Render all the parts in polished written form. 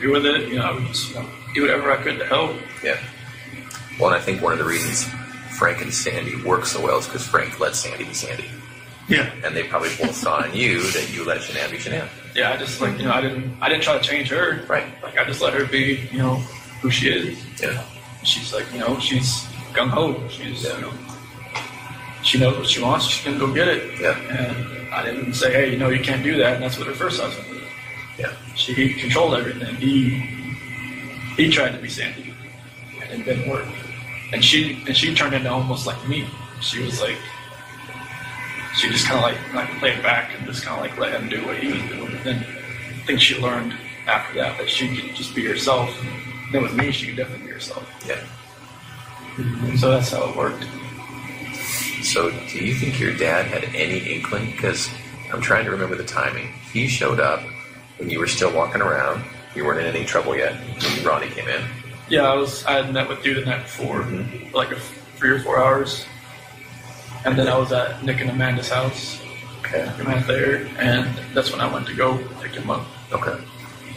agree with it, I would just do whatever I could to help. Yeah. Well, and I think one of the reasons Frank and Sandy work so well is because Frank let Sandy be Sandy. Yeah. And they probably both saw in you that you let Shanann be Shanann. Yeah, I just, I didn't try to change her. Right. Like, I just let her be, who she is. Yeah. She's like, she's gung-ho. She's, she knows what she wants. She's going to go get it. Yeah. And I didn't say, hey, you can't do that. And that's what her first husband did. Yeah. He controlled everything. He tried to be Sandy. And it didn't work. And she turned into almost like me. She was like, she just kind of like played back and just kind of like let him do what he was doing. And then I think she learned after that she could just be herself. And then with me, she could definitely be herself. Yeah. So that's how it worked. So do you think your dad had any inkling? Because I'm trying to remember the timing. He showed up when you were still walking around. You weren't in any trouble yet when Ronnie came in. Yeah, I had met with you the night before, for like 3 or 4 hours. And then I was at Nick and Amanda's house. Okay. I went there, and that's when I went to go pick him up. Okay.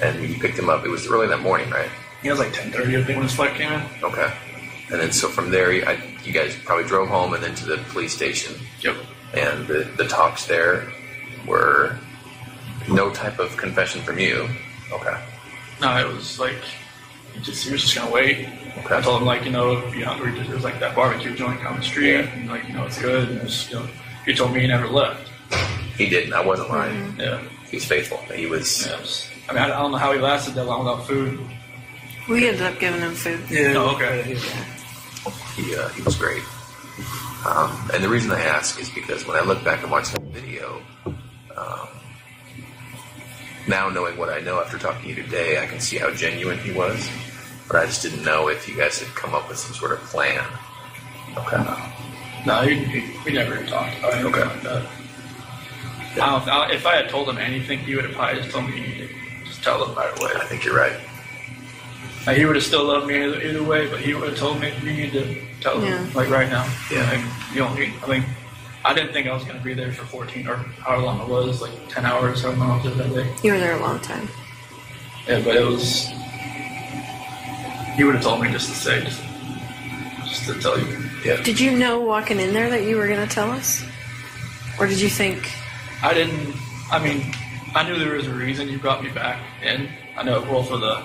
And when you picked him up, it was early that morning, right? It was like 10:30, I think, when his flight came in. Okay. And then so from there, you guys probably drove home and then to the police station. Yep. And the talks there were no type of confession from you. Okay. No, it was like, he was just going to wait. Okay. I told him, like, if you're hungry, there's like that barbecue joint down the street. Yeah. And like, it's good. And it's, he told me he never left. He didn't. I wasn't lying. Mm-hmm. Yeah. He was faithful. He was... Yeah, I mean, I don't know how he lasted that long without food. We ended up giving him food. Yeah. Oh, okay. He was great. And the reason I ask is because when I look back and watch that video, now knowing what I know after talking to you today, I can see how genuine he was. But I just didn't know if you guys had come up with some sort of plan. Okay. No, we never talked about anything like that. Yeah. If I had told him anything, he would have probably just told me to just tell him right away. I think you're right. Like, he would have still loved me either way, but he would have told me you need to tell him, like, right now. Yeah. Like, I didn't think I was going to be there for 14 or however long it was, like 10 hours, however long I was there that day. You were there a long time. Yeah, but it was... He would have told me just to say, just to tell you. Yeah. Did you know walking in there that you were going to tell us? Or did you think... I didn't... I mean, I knew there was a reason you brought me back in. I know, well, for the...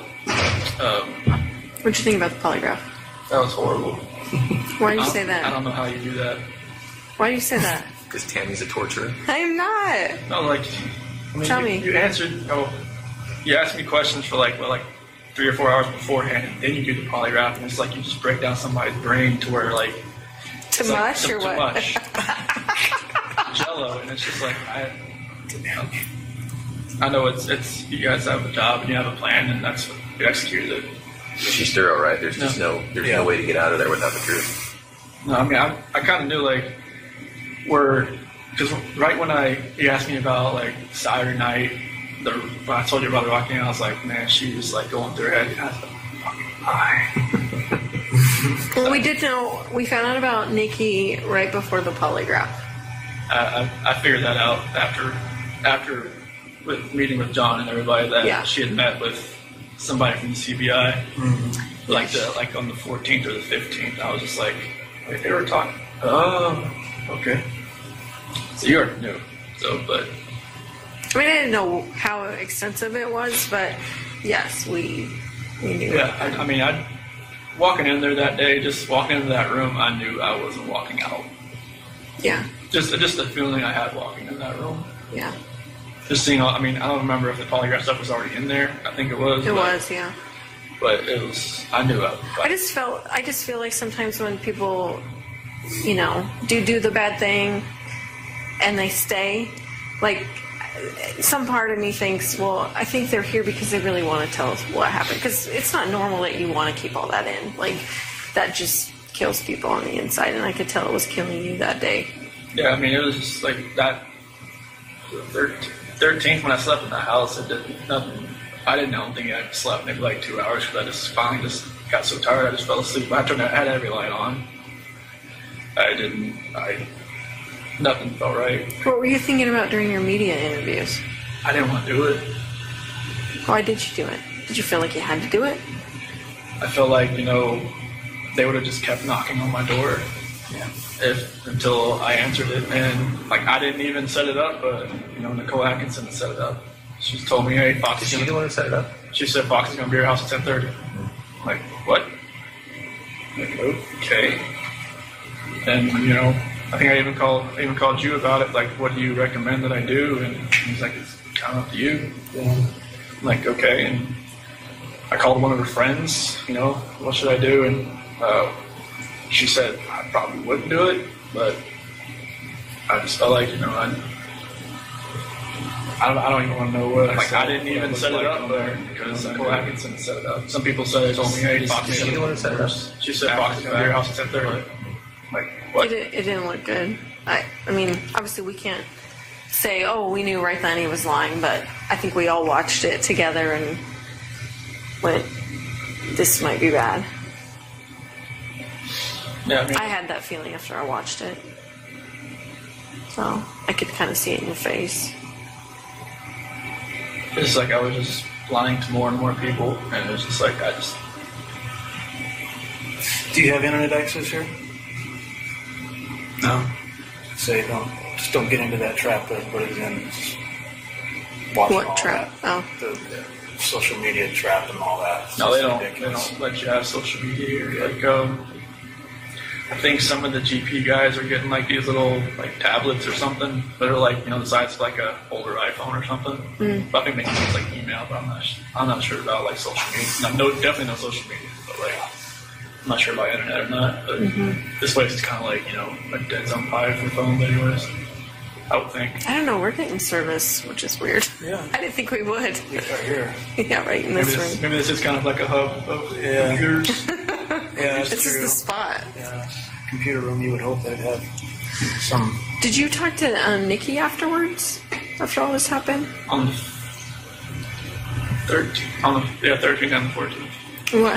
What'd you think about the polygraph? That was horrible. Why did you say that? I don't know how you do that. Why do you say that? Because Tammy's a torturer. I'm not. No, like... I mean, Tell me. You answered... you asked me questions for, like 3 or 4 hours beforehand, and then you do the polygraph, and it's like you just break down somebody's brain to where, like... To mush or what? Too much. Jello, and it's just like, I know it's you guys have a job and you have a plan, and that's what you executed it. She's thorough, right? There's just no way to get out of there without the truth. No, I mean, I kind of knew, like, because right when he asked me about, like, Saturday night, when I told you about the walking, I was like, man, she was, like, going through her head. I was like, fucking lie. Well, we did know, we found out about Nikki right before the polygraph. I figured that out after with meeting with John and everybody that she had met with somebody from the CBI, like on the 14th or the 15th. I was just like, wait, they were talking. Oh, okay. So you already knew. So, but I mean, I didn't know how extensive it was, but yes, we knew. Yeah, I mean, walking in there that day, just walking into that room, I knew I wasn't walking out. Yeah. Just the feeling I had walking in that room. Yeah. Just seeing, I mean, I don't remember if the polygraph stuff was already in there. I think it was. It was, yeah. But it was, I knew I just feel like sometimes when people, do the bad thing and they stay, like, some part of me thinks, well, I think they're here because they really want to tell us what happened. Because it's not normal that you want to keep all that in. Like, that just kills people on the inside, and I could tell it was killing you that day. Yeah, I mean, it was just like that. The 13th, when I slept in the house, it did nothing. I don't think I slept maybe like 2 hours because I just finally just got so tired I just fell asleep. I had every light on. Nothing felt right. What were you thinking about during your media interviews? I didn't want to do it. Why did you do it? Did you feel like you had to do it? I felt like, they would have just kept knocking on my door until I answered it. And, like, I didn't even set it up, but, Nicole Atkinson set it up. She told me, hey, Fox is Did she the one who set it up? She said Fox is going to be at your house at 10:30. I'm like, what? Like, okay. And, I think I even called you about it, like, what do you recommend that I do? And he's like, it's kind of up to you. I'm like, okay. And I called one of her friends, what should I do? And she said I probably wouldn't do it, but I just felt like, I don't even want to know what. Like, I didn't even set it up there because Nicole Atkinson set it up. Some people said it told me, hey, Fox is the one who set it up. She said Fox is going to your house at 10:30. Like, what? It didn't look good. I mean, obviously we can't say, oh, we knew right then he was lying, but I think we all watched it together and went, this might be bad. Yeah, I had that feeling after I watched it. So I could kind of see it in your face. It's like I was just lying to more and more people, and it was just like Do you have internet access here? No. Say don't get into that trap that everybody's in. Just watching What all trap? that. Oh. The social media trap and all that. It's No, they just don't. ridiculous. They don't let you have social media here. Like, I think some of the GP guys are getting like these little like tablets or something that are like the size of like a older iPhone or something. But I think they can use like email. But I'm not sure about like social media. No, definitely no social media. But like, I'm not sure about internet or not. But this place is kind of like a dead zone pie for phones, anyways. I would think. I don't know, we're getting service, which is weird. Yeah. I didn't think we would. Right here. Yeah, right in this room. Maybe this is kind of like a hub of computers. Yeah, that's This true. is the spot. Yeah. Computer room, you would hope they'd have some. Did you talk to Nikki afterwards? After all this happened? On the 13th. 13th and the 14th. What